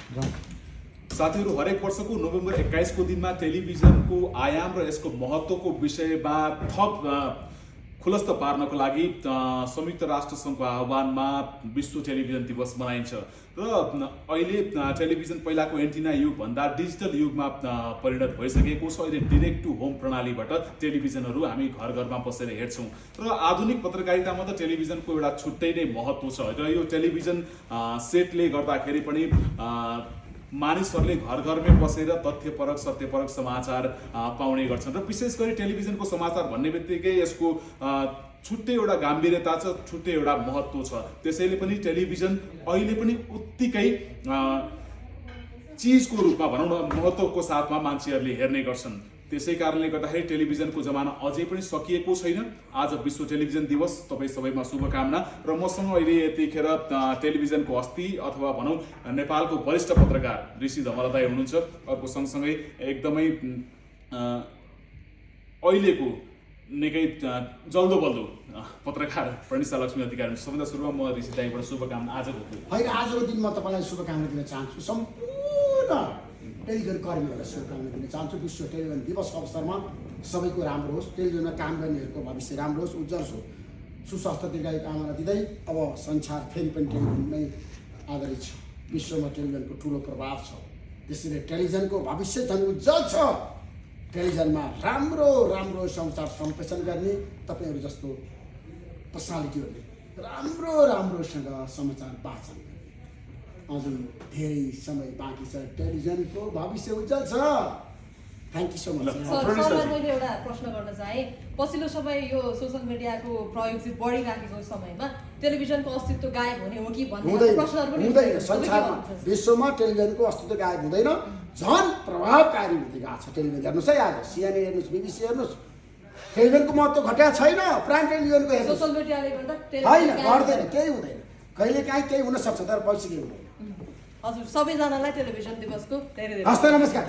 साथीहरू, हरेक वर्षको नोभेम्बर 21 को दिनमा टेलिभिजनको आयाम र यसको महत्त्वको विषयमा थप खुलस्त पार्नको लागि संयुक्त राष्ट्र सङ्घको आह्वानमा विश्व टेलिभिजन दिवस मनाइन्छ र अहिले टेलिभिजन पहिलाको एन्टिना युगभन्दा डिजिटल युगमा परिणत भइसकेको छ। अहिले डिरेक्ट टु होम प्रणालीबाट टेलिभिजनहरू हामी घर घरमा बसेर हेर्छौँ र आधुनिक पत्रकारितामा त टेलिभिजनको एउटा छुट्टै नै महत्त्व छ र यो टेलिभिजन सेटले गर्दाखेरि पनि मानिसहरूले घर घरमै बसेर तथ्यपरक सत्यपरक समाचार पाउने गर्छन् र विशेष गरी टेलिभिजनको समाचार भन्ने बित्तिकै यसको छुट्टै एउटा गाम्भीर्यता छ, छुट्टै एउटा महत्त्व छ। त्यसैले पनि टेलिभिजन अहिले पनि उत्तिकै चिजको रूपमा भनौँ न महत्त्वको साथमा मान्छेहरूले हेर्ने गर्छन्। त्यसै कारणले गर्दाखेरि टेलिभिजनको जमाना अझै पनि सकिएको छैन। आज विश्व टेलिभिजन दिवस, तपाईँ सबैमा शुभकामना। र मसँग अहिले यतिखेर टेलिभिजनको हस्ती अथवा भनौँ नेपालको वरिष्ठ पत्रकार ऋषि धमला दाइ हुनुहुन्छ। अर्को सँगसँगै एकदमै अहिलेको निकै जल्दो बल्दो पत्रकार प्रणिसा लक्ष्मी अधिकारी। सबभन्दा सुरुमा म ऋषि दाइबाट शुभकामना आजको होइन, आजको दिन म तपाईँलाई शुभकामना दिन चाहन्छु। सम्पूर्ण टेलिभिजन कर्मीहरूलाई शुभकामना दिन चाहन्छु। विश्व टेलिभिजन दिवस अवसरमा सबैको राम्रो होस्, टेलिभिजनमा काम गर्नेहरूको भविष्य राम्रो होस्, उज्जवल होस्, सुस्वास्थ्य दीर्घायु कामना दिँदै अब संसार फेरि पनि टेलिभिजनमै आधारित छ। विश्वमा टेलिभिजनको ठुलो प्रभाव छ, त्यसैले टेलिभिजनको भविष्य झन् उज्जवल छ। टेलिभिजनमा राम्रो राम्रो समाचार सम्प्रेषण गर्ने तपाईँहरू जस्तो पर्सनालिटीहरूले राम्रो राम्रोसँग समाचार वाचन गर्ने अझै धेरै समय बाँकी छ। टेलिभिजनको भविष्य उज्जवल छ। Thank you so much. सरलाई मैले एउटा प्रश्न गर्न चाहेँ। पछिल्लो समय यो सोसियल मिडियाको प्रयोग चाहिँ बढिराखेको समयमा टेलिभिजनको अस्तित्व गायब हुने हो कि भन्ने प्रश्नहरू पनि हुँदैन। संसारमा विश्वमा टेलिभिजनको अस्तित्व गायब हुँदैन, झन् प्रभावकारी हुँदै गएको छ। टेलिभिजन हेर्नुहोस् है, आज सिएनए हेर्नुहोस्, बिबिसी हेर्नुहोस्, टेलिभिजनको महत्त्व घटेको छैन। प्राइम टेलिभिजनको हेर्नुहोस्, सोसियल मिडियाले गर्दा होइन गर्दैन, केही हुँदैन। कहिलेकाहीँ केही हुनसक्छ तर पछि केही हुँदैन। हजुर, सबैजनालाई टेलिभिजन दिवसको धेरै धेरै हस्त नमस्कार।